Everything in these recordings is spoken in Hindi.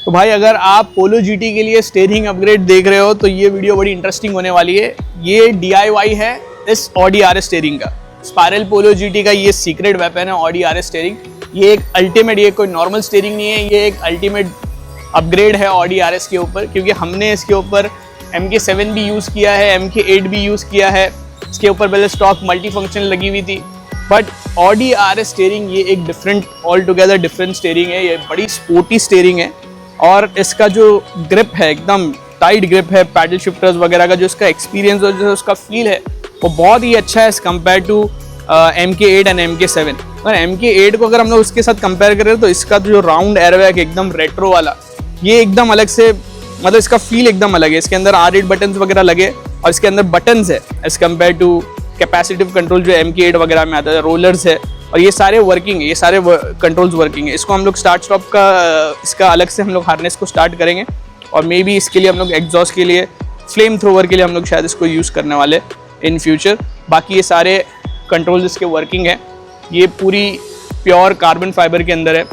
तो भाई अगर आप पोलो जीटी के लिए स्टीयरिंग अपग्रेड देख रहे हो तो ये वीडियो बड़ी इंटरेस्टिंग होने वाली है। ये DIY है इस ऑडी RS स्टीयरिंग का। स्पाइरल पोलो जीटी का ये सीक्रेट वेपन है ऑडी RS स्टीयरिंग। ये एक अल्टीमेट, ये कोई नॉर्मल स्टीयरिंग नहीं है, ये एक अल्टीमेट अपग्रेड है ऑडी RS के ऊपर, क्योंकि हमने इसके ऊपर MK7 भी यूज़ किया है, MK8 भी यूज़ किया है। इसके ऊपर पहले स्टॉक मल्टी फंक्शन लगी हुई थी, बट ऑडी RS स्टीयरिंग ये एक different, all together different steering है। ये बड़ी स्पोर्टी स्टीयरिंग है और इसका जो ग्रिप है एकदम टाइट ग्रिप है। पैडल शिफ्टर्स वगैरह का जो इसका एक्सपीरियंस और जो उसका फील है वो बहुत ही अच्छा है as compared to MK8 and MK7। और MK8 को अगर हम लोग उसके साथ कंपेयर करें तो इसका जो राउंड एयरबैग एकदम रेट्रो वाला, ये एकदम अलग से, मतलब इसका फील एकदम अलग है। इसके अंदर R8 बटन्स वगैरह लगे और इसके अंदर बटन्स है as compared to capacitive control जो MK8 वगैरह में आता है। रोलर्स है और ये सारे वर्किंग है, ये सारे कंट्रोल्स वर्किंग है। इसको हम लोग स्टार्ट स्टॉप का इसका अलग से हम लोग हार्नेस को स्टार्ट करेंगे और मे बी इसके लिए हम लोग एग्जॉस्ट के लिए, फ्लेम थ्रोवर के लिए हम लोग शायद इसको यूज़ करने वाले इन फ्यूचर। बाकी ये सारे कंट्रोल्स इसके वर्किंग है। ये पूरी प्योर कार्बन फाइबर के अंदर है।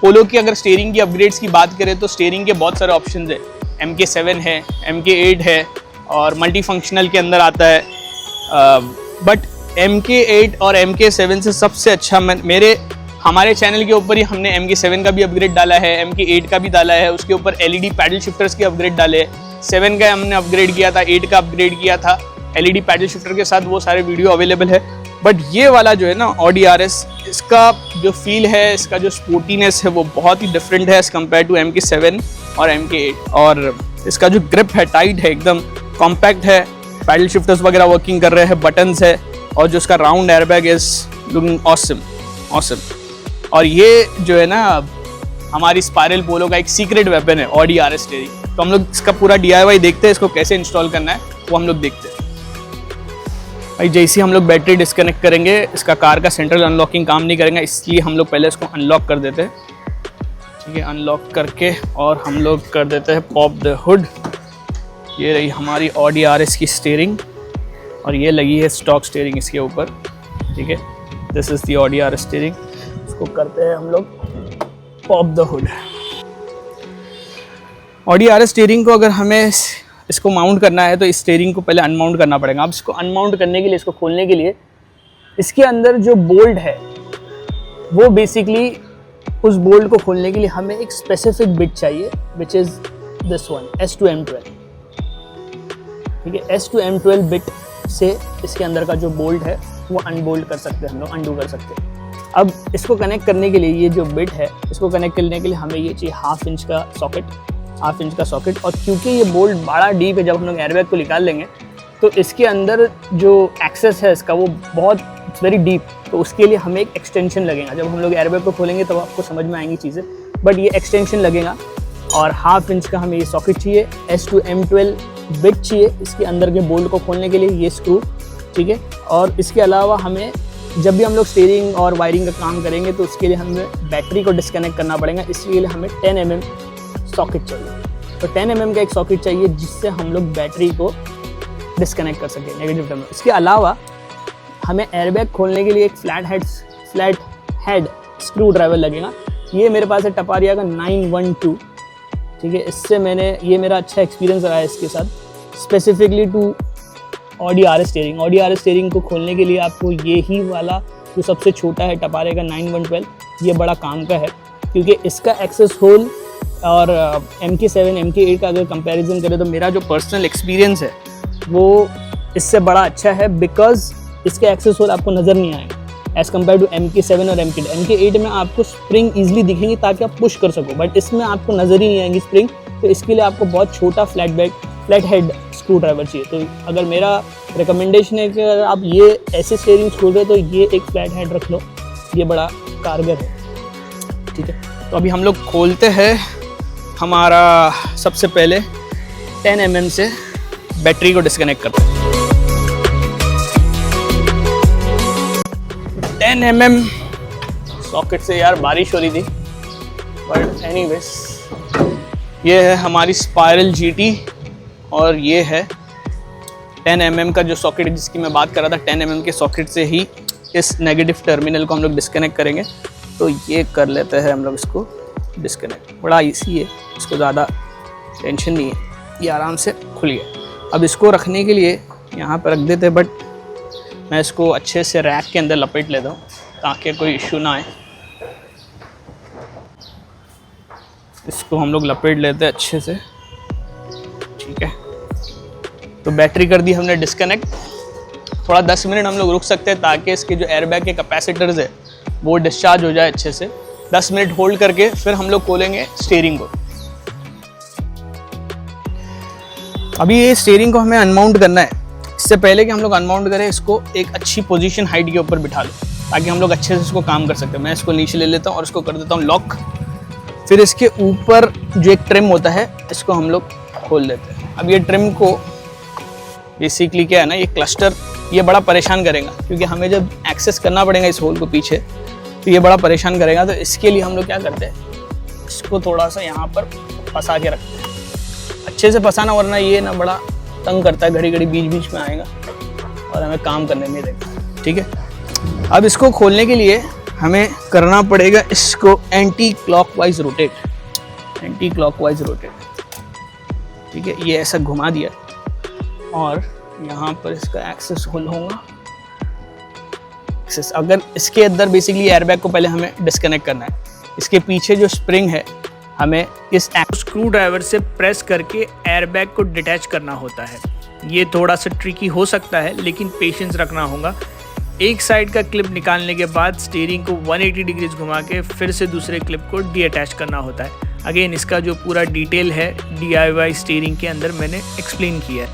पोलो की अगर स्टीयरिंग की अपग्रेड्स की बात करें तो स्टीयरिंग के बहुत सारे ऑप्शंस है। MK7 है, MK8 है और मल्टी फंक्शनल के अंदर आता है। बट MK8 और MK7 से सबसे अच्छा हमारे चैनल के ऊपर ही हमने MK7 का भी अपग्रेड डाला है, MK8 का भी डाला है। उसके ऊपर LED पैडल शिफ्टर्स के अपग्रेड डाले हैं। 7 का हमने अपग्रेड किया था, 8 का अपग्रेड किया था LED पैडल शिफ्टर के साथ, वो सारे वीडियो अवेलेबल है। बट ये वाला जो है ना ऑडी RS, इसका जो फील है, इसका जो स्पोर्टीनेस है वो बहुत ही डिफरेंट है एज़ कम्पेयर टू MK7 और MK8। और इसका जो ग्रिप है टाइट है, एकदम कॉम्पैक्ट है। पैडल शिफ्टर्स वगैरह वर्किंग कर रहे हैं, बटन्स है और जो इसका round airbag is looking awesome. और ये जो है ना हमारी स्पाइरल पोलो का एक सीक्रेट वेपन है ऑडी RS स्टीयरिंग। तो हम लोग इसका पूरा DIY देखते हैं, इसको कैसे इंस्टॉल करना है वो हम लोग देखते हैं। भाई जैसे हम लोग बैटरी डिस्कनेक्ट करेंगे, इसका कार का सेंट्रल अनलॉकिंग काम नहीं करेंगे, इसलिए हम लोग पहले इसको अनलॉक कर देते हैं। ठीक है, अनलॉक करके और हम लोग कर देते हैं पॉप द हुड। ये रही हमारी ऑडी RS की स्टीयरिंग और ये लगी है स्टॉक स्टीयरिंग इसके ऊपर। ठीक है, this is the Audi RS steering. इसको करते हैं हम लोग pop the hood. Audi RS steering को अगर हमें इसको माउंट करना है तो इस स्टीयरिंग को पहले अनमाउंट करना पड़ेगा। अब इसको अनमाउंट करने के लिए, इसको खोलने के लिए, इसके अंदर जो बोल्ट है वो बेसिकली, उस बोल्ट को खोलने के लिए हमें एक स्पेसिफिक बिट चाहिए, which is this one, S2M12। ठीक है, S2M12 बिट से इसके अंदर का जो बोल्ट है वो अनबोल्ट कर सकते हैं, हम लोग अनडू कर सकते हैं। अब इसको कनेक्ट करने के लिए, ये जो बिट है इसको कनेक्ट करने के लिए हमें ये चाहिए हाफ इंच का सॉकेट। और क्योंकि ये बोल्ट बड़ा डीप है, जब हम लोग एयरबैग को निकाल लेंगे तो इसके अंदर जो एक्सेस है इसका वो बहुत वेरी डीप, तो उसके लिए हमें एक एक्सटेंशन लगेगा। जब हम लोग एयरबैग को खोलेंगे तब आपको समझ में आएंगी चीज़ें, बट ये एक्सटेंशन लगेगा। और हाफ इंच का हमें ये सॉकेट चाहिए, S2M12 बिट चाहिए इसके अंदर के बोल्ट को खोलने के लिए, ये स्क्रू। ठीक है, और इसके अलावा हमें जब भी हम लोग स्टीयरिंग और वायरिंग का काम करेंगे तो उसके लिए हमें बैटरी को डिस्कनेक्ट करना पड़ेगा, इसलिए हमें 10 mm सॉकेट चाहिए। तो 10 mm का एक सॉकेट चाहिए जिससे हम लोग बैटरी को डिस्कनेक्ट कर सकें नेगेटिव टर्म में। इसके अलावा हमें एयरबैग खोलने के लिए एक फ्लैट हेड स्क्रू ड्राइवर लगेगा। ये मेरे पास है टपारिया का 912। ठीक है, इससे ये मेरा अच्छा एक्सपीरियंस रहा है इसके साथ, specifically to Audi RS steering. Audi RS steering को खोलने के लिए आपको ये ही वाला जो सबसे छोटा है टपारे का 912, ये बड़ा काम का है, क्योंकि इसका एक्सेस होल और MK7 MK8 का अगर कंपैरिजन करें तो मेरा जो पर्सनल एक्सपीरियंस है वो इससे बड़ा अच्छा है, बिकॉज इसके एक्सेस होल आपको नज़र नहीं आएगा एज़ कम्पेयर टू MK7 और MK8। MK8 में आपको स्प्रिंग ईजिली दिखेंगी ताकि आप पुश कर सको, बट इसमें आपको नज़र ही नहीं आएंगी स्प्रिंग। तो इसके लिए आपको बहुत छोटा फ्लैट हेड स्क्रू ड्राइवर चाहिए। तो अगर मेरा रिकमेंडेशन है कि अगर आप ये ऐसे स्टीयरिंग खोल रहे हो तो ये एक फ्लैट हेड रख लो, ये बड़ा कारगर है। ठीक है, तो अभी हम लोग खोलते हैं हमारा, सबसे पहले 10 mm से बैटरी को डिस्कनेक्ट करते हैं। 10 mm सॉकेट से यार बारिश हो रही थी, बट एनीवेज ये है हमारी स्पाइरल GT और ये है 10 mm का जो सॉकेट जिसकी मैं बात कर रहा था। 10 mm के सॉकेट से ही इस नेगेटिव टर्मिनल को हम लोग डिस्कनेक्ट करेंगे। तो ये कर लेते हैं हम लोग इसको डिस्कनेक्ट। बड़ा इजी है, इसको ज़्यादा टेंशन नहीं है, ये आराम से खुल गया। अब इसको रखने के लिए यहाँ पर रख देते, बट मैं इसको अच्छे से रैक के अंदर लपेट लेता हूँ ताकि कोई इशू ना आए। इसको हम लोग लपेट लेते हैं अच्छे से, ठीक है। तो बैटरी कर दी हमने डिस्कनेक्ट। थोड़ा 10 मिनट हम लोग रुक सकते हैं ताकि इसके जो एयरबैग के कैपेसिटर्स है वो डिस्चार्ज हो जाए अच्छे से। 10 मिनट होल्ड करके फिर हम लोग खोलेंगे स्टीयरिंग को। अभी ये स्टीयरिंग को हमें अनमाउंट करना है। इससे पहले कि हम लोग अनमाउंट करें, इसको एक अच्छी पोजीशन हाइट के ऊपर बिठा लो ताकि हम लोग अच्छे से इसको काम कर सकते हैं। मैं इसको नीचे ले लेता हूँ और इसको कर देता हूँ लॉक। फिर इसके ऊपर जो एक ट्रिम होता है इसको हम लोग खोल देते हैं। अब ये ट्रिम को बेसिकली क्या है ना, ये क्लस्टर ये बड़ा परेशान करेगा क्योंकि हमें जब एक्सेस करना पड़ेगा इस होल को पीछे, तो ये बड़ा परेशान करेगा। तो इसके लिए हम लोग क्या करते हैं, इसको थोड़ा सा यहाँ पर फंसा के रखते हैं, अच्छे से फंसाना, वरना ये ना बड़ा तंग करता है, घड़ी घड़ी बीच बीच में आएगा और हमें काम करने नहीं देगा, ठीक है। अब इसको खोलने के लिए हमें करना पड़ेगा इसको anti clockwise rotate, anti clockwise rotate, ठीक है। ये ऐसा घुमा दिया और यहाँ पर इसका एक्सेस होल होगा। एक्सेस अगर इसके अंदर बेसिकली एयरबैग को पहले हमें डिस्कनेक्ट करना है। इसके पीछे जो स्प्रिंग है हमें इस स्क्रू ड्राइवर से प्रेस करके एयरबैग को डिटैच करना होता है। ये थोड़ा सा ट्रिकी हो सकता है लेकिन पेशेंस रखना होगा। एक साइड का क्लिप निकालने के बाद स्टीयरिंग को 180 डिग्रीज घुमा के फिर से दूसरे क्लिप को डीअटैच करना होता है। अगेन इसका जो पूरा डिटेल है DIY स्टीयरिंग के अंदर मैंने एक्सप्लेन किया है।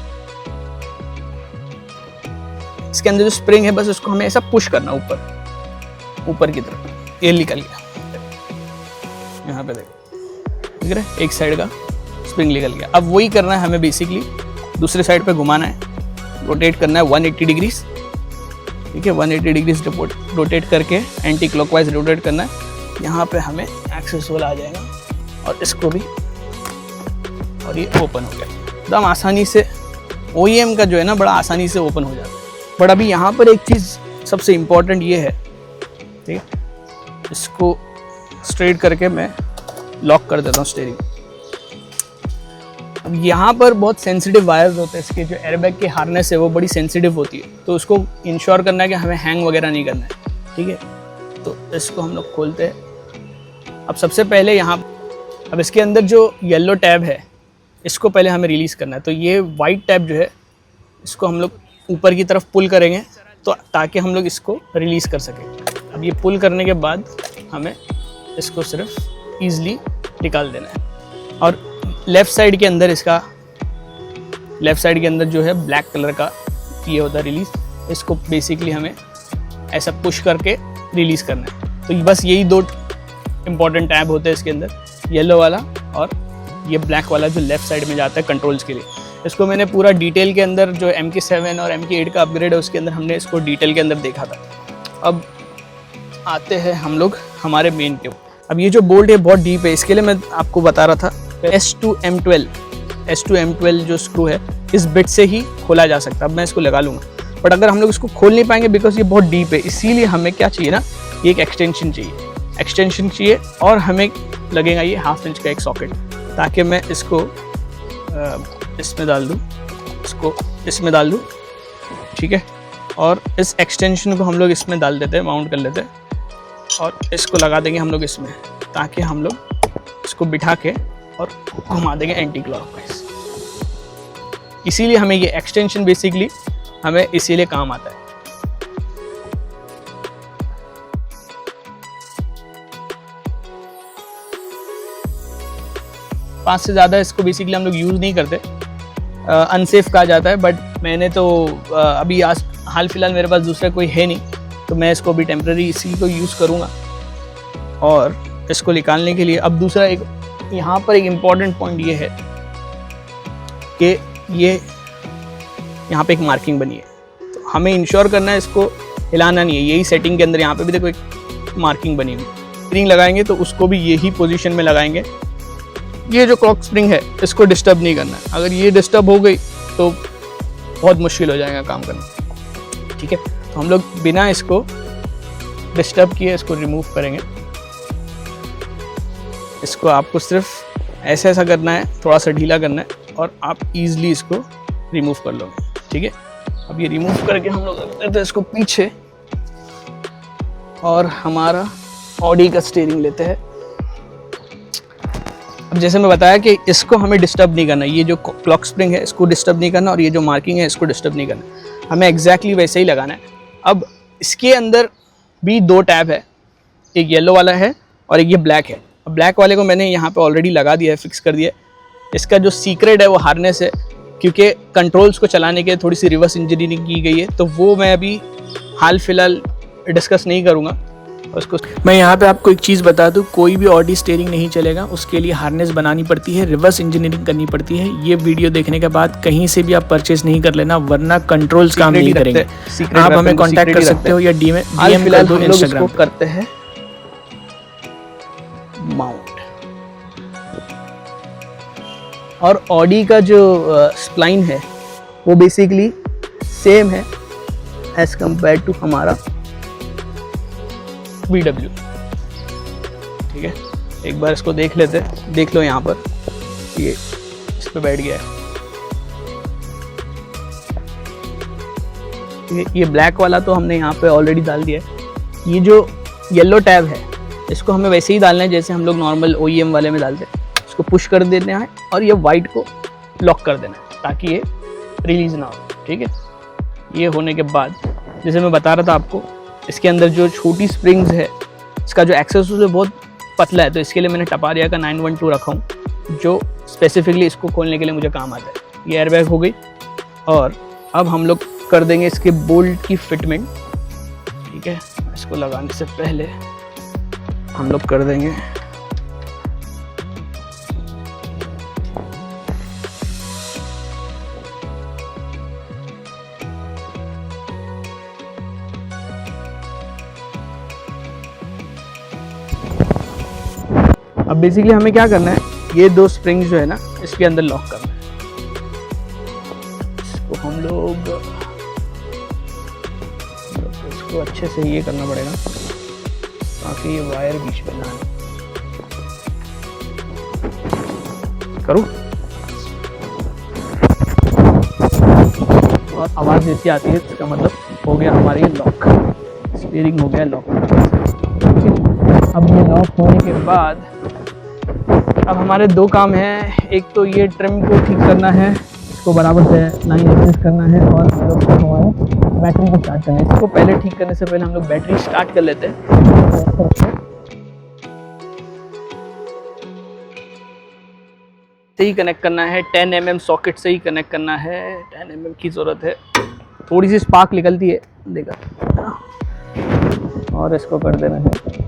इसके अंदर जो स्प्रिंग है बस उसको हमें ऐसा पुश करना ऊपर की तरफ, ये निकल गया। यहाँ पे देखो दिख रहा है, एक साइड का स्प्रिंग निकल गया। अब वही करना है हमें, बेसिकली दूसरे साइड पे घुमाना है, रोटेट करना है 180 डिग्रीज, ठीक है। 180 डिग्रीज रोटेट करके एंटी क्लॉकवाइज रोटेट करना है। यहाँ पे हमें एक्सेस होल आ जाएगा और इसको भी, और ये ओपन हो गया एकदम आसानी से। OEM का जो है ना बड़ा आसानी से ओपन हो जाता है। बट अभी यहाँ पर एक चीज़ सबसे इम्पॉर्टेंट ये है, ठीक है, इसको स्ट्रेट करके मैं लॉक कर देता हूँ स्टीयरिंग। अब यहाँ पर बहुत सेंसिटिव वायर्स होते हैं, इसके जो एयरबैग की हार्नेस है वो बड़ी सेंसिटिव होती है, तो उसको इंश्योर करना है कि हमें हैंग वगैरह नहीं करना है, ठीक है। तो इसको हम लोग खोलते हैं। अब सबसे पहले यहाँ, अब इसके अंदर जो येलो टैब है इसको पहले हमें रिलीज़ करना है। तो ये वाइट टैब जो है इसको हम लोग ऊपर की तरफ पुल करेंगे तो ताकि हम लोग इसको रिलीज़ कर सकें। अब ये पुल करने के बाद हमें इसको सिर्फ ईज़िली निकाल देना है। और लेफ़्ट साइड के अंदर, इसका लेफ़्ट साइड के अंदर जो है ब्लैक कलर का ये होता है रिलीज़, इसको बेसिकली हमें ऐसा पुश करके रिलीज़ करना है। तो बस यही दो इम्पॉर्टेंट टैब होते हैं इसके अंदर, येलो वाला और ये ब्लैक वाला जो लेफ़्ट साइड में जाता है कंट्रोल्स के लिए। इसको मैंने पूरा डिटेल के अंदर जो MK7 और MK8 का अपग्रेड है उसके अंदर हमने इसको डिटेल के अंदर देखा था। अब आते हैं हम लोग हमारे मेन के। अब ये जो बोल्ट है बहुत डीप है, इसके लिए मैं आपको बता रहा था S2M12 जो स्क्रू है इस बिट से ही खोला जा सकता है। अब मैं इसको लगा लूँगा, बट अगर हम लोग इसको खोल नहीं पाएंगे बिकॉज ये बहुत डीप है, इसीलिए हमें क्या चाहिए ना, ये एक एक्सटेंशन चाहिए और हमें लगेगा ये 1/2 इंच का एक सॉकेट, ताकि मैं इसको इसमें डाल दूँ, इसको इसमें डाल दूँ, ठीक है। और इस एक्सटेंशन को हम लोग इसमें डाल देते हैं, माउंट कर लेते हैं और इसको लगा देंगे हम लोग इसमें, ताकि हम लोग इसको बिठा के और घुमा देंगे एंटी क्लॉकवाइज। इसीलिए हमें ये एक्सटेंशन बेसिकली हमें इसीलिए काम आता है। पाँच से ज़्यादा इसको बेसिकली हम लोग यूज़ नहीं करते, अनसेफ कहा जाता है। बट मैंने तो अभी हाल फिलहाल मेरे पास दूसरा कोई है नहीं, तो मैं इसको भी टेम्प्रेरी इसी को यूज़ करूँगा। और इसको निकालने के लिए अब दूसरा एक यहाँ पर एक इम्पॉर्टेंट पॉइंट ये है कि ये यहाँ पे एक मार्किंग बनी है, तो हमें इंश्योर करना है इसको हिलाना नहीं है। यही सेटिंग के अंदर यहाँ पे भी देखो एक मार्किंग बनी हुई, स्प्रिंग लगाएंगे तो उसको भी यही पोजीशन में लगाएंगे। ये जो क्लॉक स्प्रिंग है इसको डिस्टर्ब नहीं करना है, अगर ये डिस्टर्ब हो गई तो बहुत मुश्किल हो जाएगा काम करना, ठीक है। तो हम लोग बिना इसको डिस्टर्ब किए इसको रिमूव करेंगे। इसको आपको सिर्फ ऐसा ऐसा करना है, थोड़ा सा ढीला करना है और आप इजीली इसको रिमूव कर लोगे। ठीक है, अब ये रिमूव करके हम लोग रख देते हैं इसको पीछे और हमारा ऑडी का स्टीयरिंग लेते हैं। अब जैसे मैं बताया कि इसको हमें डिस्टर्ब नहीं करना, ये जो क्लॉक स्प्रिंग है इसको डिस्टर्ब नहीं करना और ये जो मार्किंग है इसको डिस्टर्ब नहीं करना, हमें एग्जैक्टली वैसे ही लगाना है। अब इसके अंदर भी दो टैब है, एक येलो वाला है और एक ये ब्लैक है। अब ब्लैक वाले को मैंने यहाँ पे ऑलरेडी लगा दिया है, फिक्स कर दिया है। इसका जो सीक्रेट है वो हार्नेस है, क्योंकि कंट्रोल्स को चलाने के थोड़ी सी रिवर्स इंजीनियरिंग की गई है, तो वो मैं अभी हाल फिलहाल डिस्कस नहीं करूँगा। उसको मैं यहाँ पे आपको एक चीज़ बता दूँ, कोई भी ऑडी स्टीयरिंग नहीं चलेगा, उसके लिए हार्नेस बनानी पड़ती है, रिवर्स इंजीनियरिंग करनी पड़ती है। ये वीडियो देखने के बाद कहीं से भी आप परचेज नहीं कर लेना, वरना कंट्रोल्स काम नहीं करेंगे। आप हमें कांटेक्ट कर सकते हो या DM कर दो इंस्टाग्राम करते हैं। माउंट और ऑडी का जो स्प्लाइन है वो बेसिकली सेम है एज कंपेयर टू हमारा VW। ठीक है, एक बार इसको देख लेते हैं। देख लो यहाँ पर ये इस पे बैठ गया है। ये ब्लैक वाला तो हमने यहाँ पे ऑलरेडी डाल दिया है। ये जो येलो टैब है इसको हमें वैसे ही डालना है जैसे हम लोग नॉर्मल OEM वाले में डालते हैं। इसको पुश कर देना है और ये वाइट को लॉक कर देना है ताकि ये रिलीज ना हो। ठीक है, ये होने के बाद जैसे मैं बता रहा था आपको, इसके अंदर जो छोटी स्प्रिंग्स है इसका जो एक्सेस है बहुत पतला है, तो इसके लिए मैंने टपारिया का 912 रखा हूँ, जो स्पेसिफिकली इसको खोलने के लिए मुझे काम आता है। ये एयरबैग हो गई और अब हम लोग कर देंगे इसके बोल्ट की फिटमेंट। ठीक है, इसको लगाने से पहले हम लोग कर देंगे अब बेसिकली हमें क्या करना है, ये दो स्प्रिंग जो है ना इसके अंदर लॉक करना है। इसको हम लोग इसको अच्छे से ये करना पड़ेगा ताकि ये वायर बीच में ना आए। करूँ और आवाज़ जैसी आती है इसका मतलब हो गया हमारी लॉक, स्टीयरिंग हो गया लॉक। अब ये लॉक होने के बाद अब हमारे दो काम हैं, एक तो ये ट्रिम को ठीक करना है, इसको बराबर से लाइन एडजस्ट करना है और हम लोग हमारे बैटरी को स्टार्ट करना है। इसको पहले ठीक करने से पहले हम लोग बैटरी स्टार्ट कर लेते हैं। से ही कनेक्ट करना है, 10 mm सॉकेट से ही कनेक्ट करना है, 10 mm की ज़रूरत है। थोड़ी सी स्पार्क निकलती है देखा, और इसको कर देना है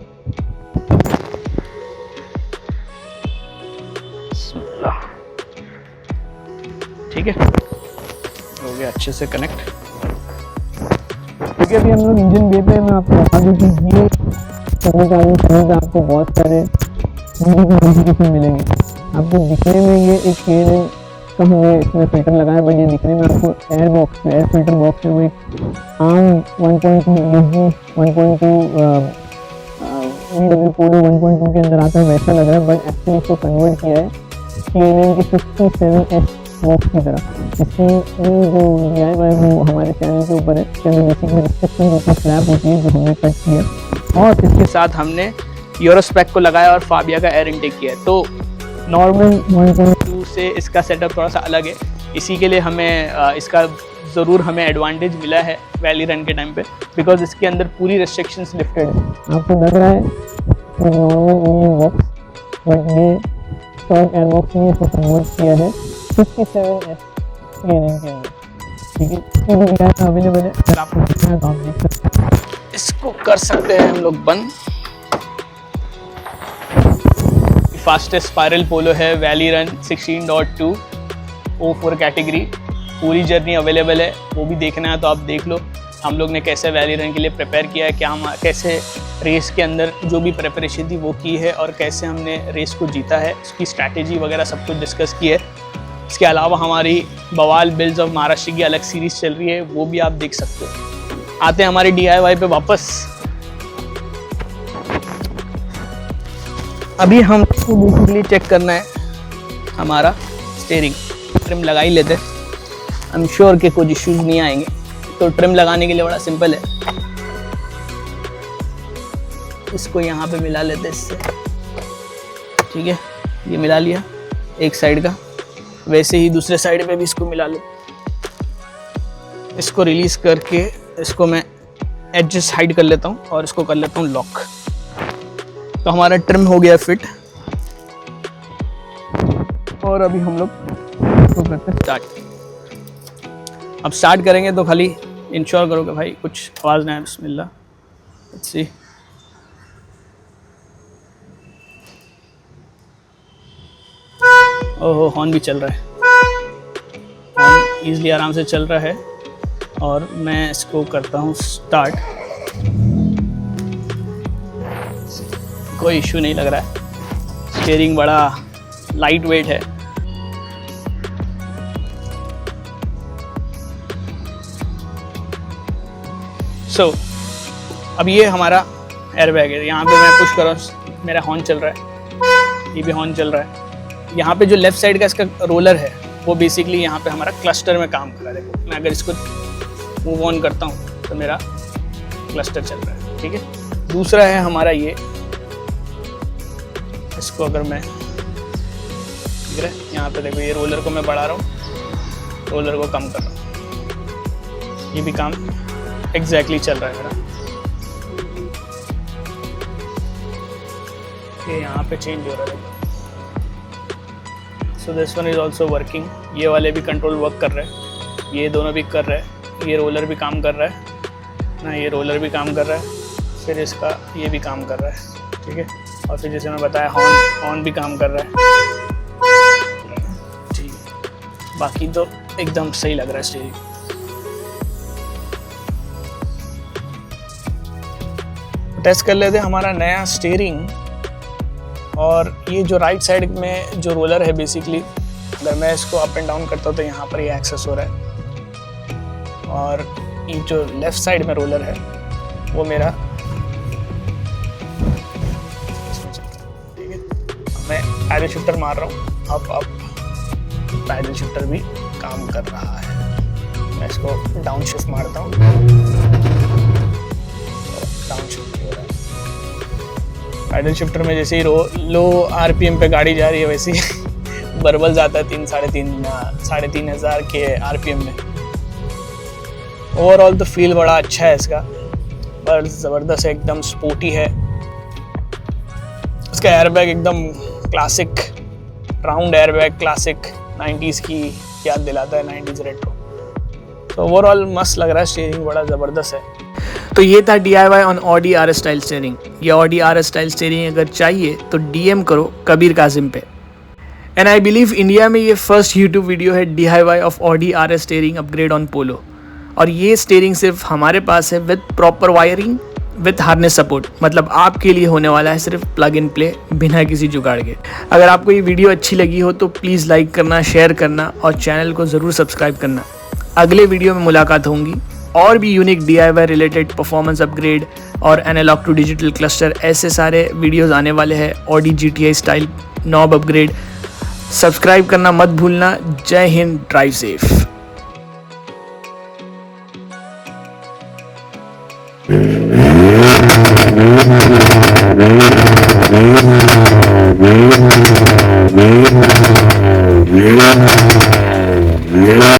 ठीक है, हो गया अच्छे से कनेक्ट। क्योंकि अभी हम लोग इंजन वे पे, मैं आपको बता दूं कि ये करने का आपको बहुत सारे नोटिफिकेशन मिलेंगे। आपको दिखने में ये एक KNM का हमने इसमें फिल्टर लगाया, बट ये दिखने में आपको air box, air filter box है वो एक आम 1.2 ESG 1.2 VW Polo 1.2 के अंदर आता है वैसा लग रहा है, बट एक्चुअली इसको कन्वर्ट किया है KNM के 57S बॉक्स की तरह। इसकी जो DIY है वो हमारे चैनल के ऊपर है, चैनल बेसिकली रिस्ट्रिक्शन की स्लैब होती है जो हमने कट किया और इसके साथ हमने यूरोस्पेक को लगाया और फाबिया का एयर इनटेक किया है। तो नॉर्मल 1.2 से इसका सेटअप थोड़ा सा अलग है, इसी के लिए हमें इसका ज़रूर हमें एडवांटेज मिला है वैली रन के टाइम पे, बिकॉज इसके अंदर पूरी रेस्ट्रिक्शंस लिफ्टेड है। आपको लग रहा है नॉर्मल इंडियन बॉक्स, बट ये शॉर्ट एयर बॉक्स में इसको कन्वर्ट किया है 57S KNM के अंदर। ठीक है, इसकी भी डिज़ाइन अवेलेबल है, अगर आपको देखना है तो आप देख सकते हैं। इसको कर सकते हैं हम लोग बंद। फास्टेस्ट स्पायरल पोलो है, वैली रन 16.2 O4 कैटेगरी, पूरी जर्नी अवेलेबल है, वो भी देखना है तो आप देख लो। हम लोग ने कैसे वैली रन के लिए प्रिपेयर किया है, क्या कैसे रेस के अंदर जो भी प्रिपरेशन थी वो की है और कैसे हमने रेस को जीता है, उसकी स्ट्रैटेजी वगैरह सब कुछ डिस्कस की है। इसके अलावा हमारी बवाल बिल्ड्स ऑफ महाराष्ट्र की अलग सीरीज़ चल रही है, वो भी आप देख सकते हो। आते हैं हमारे DIY पे वापस। अभी हम बेसिकली चेक करना है हमारा स्टीयरिंग। ट्रिम लगा ही लेते, आई एम श्योर कि कुछ इश्यूज नहीं आएंगे। तो ट्रिम लगाने के लिए बड़ा सिंपल है, इसको यहाँ पे मिला लेते हैं इससे, ठीक है। ये मिला लिया एक साइड का, वैसे ही दूसरे साइड पे भी इसको मिला लो। इसको रिलीज करके इसको मैं एडजस्ट हाइड कर लेता हूँ और इसको कर लेता हूँ लॉक। तो हमारा ट्रिम हो गया फिट, और अभी हम लोग इसको करते हैं स्टार्ट। अब स्टार्ट करेंगे तो खाली इंश्योर करो कि भाई कुछ आवाज़ ना आए। बिस्मिल्लाह, लेट्स सी। ओहो, हॉर्न भी चल रहा है, हॉर्न ईज़िली आराम से चल रहा है। और मैं इसको करता हूँ स्टार्ट, कोई इशू नहीं लग रहा है। स्टीयरिंग बड़ा लाइट वेट है। सो अब ये हमारा एयरबैग है। यहाँ पे मैं पुश कर रहा हूँ, मेरा हॉर्न चल रहा है, ये भी हॉर्न चल रहा है। यहाँ पे जो लेफ्ट साइड का इसका रोलर है वो बेसिकली यहाँ पे हमारा क्लस्टर में काम कर रहा है। देखो, मैं अगर इसको मूव ऑन करता हूँ तो मेरा क्लस्टर चल रहा है, ठीक है। दूसरा है हमारा ये, इसको अगर मैं, ठीक है, यहाँ पे देखो ये रोलर को मैं बढ़ा रहा हूँ, रोलर को कम कर रहा हूँ, ये भी काम एग्जैक्टली चल रहा है मेरा। ये यहाँ पे चेंज हो रहा है। So this one is also working. ये वाले भी कंट्रोल वर्क कर रहे हैं, ये दोनों भी कर रहे हैं। ये रोलर भी काम कर रहा है ना, ये रोलर भी काम कर रहा है, फिर इसका ये भी काम कर रहा है, ठीक है। और फिर जैसे मैं बताया हॉर्न भी काम कर रहा है, ठीक। बाकी तो एकदम सही लग रहा है स्टीयरिंग। टेस्ट कर लेते हैं हमारा नया स्टीयरिंग। और ये जो राइट साइड में जो रोलर है, बेसिकली अगर मैं इसको अप एंड डाउन करता हूँ तो यहाँ पर ये एक्सेस हो रहा है। और ये जो लेफ्ट साइड में रोलर है वो मेरा, ठीक है, मैं पैडल शिफ्टर मार रहा हूँ, अप पैडल शिफ्टर भी काम कर रहा है। मैं इसको डाउन शिफ्ट मारता हूँ, डाउन शिफ्ट हो रहा है। पैडल शिफ्टर में जैसे ही लो आरपीएम पे गाड़ी जा रही है वैसे ही बर्बल जाता है 3,500 के आरपीएम में। ओवरऑल तो फील बड़ा अच्छा है इसका, पर ज़बरदस्त है, एकदम स्पोर्टी है। इसका एयरबैग एकदम classic round airbag, classic 90s की याद दिलाता है, 90s रेट्रो। तो ओवरऑल मस्त लग रहा है, स्टीयरिंग बड़ा ज़बरदस्त है। तो ये था DIY on Audi RS style steering. ये ऑडी RS स्टाइल स्टीयरिंग अगर चाहिए तो DM करो कबीर काजिम पे। एंड आई बिलीव इंडिया में ये फर्स्ट यूट्यूब वीडियो है DIY of Audi RS steering upgrade on Polo. और ये स्टीयरिंग सिर्फ हमारे पास है with proper wiring with harness support, मतलब आपके लिए होने वाला है सिर्फ प्लग इन प्ले बिना किसी जुगाड़ के। अगर आपको ये वीडियो अच्छी लगी हो तो प्लीज़ लाइक करना, शेयर करना और चैनल को ज़रूर सब्सक्राइब करना। अगले वीडियो में मुलाकात होंगी और भी unique DIY related performance upgrade और एनालॉग टू डिजिटल क्लस्टर, ऐसे सारे वीडियोस आने वाले हैं। Audi GTI style knob upgrade, subscribe करना मत भूलना। जय हिंद, ड्राइव सेफ।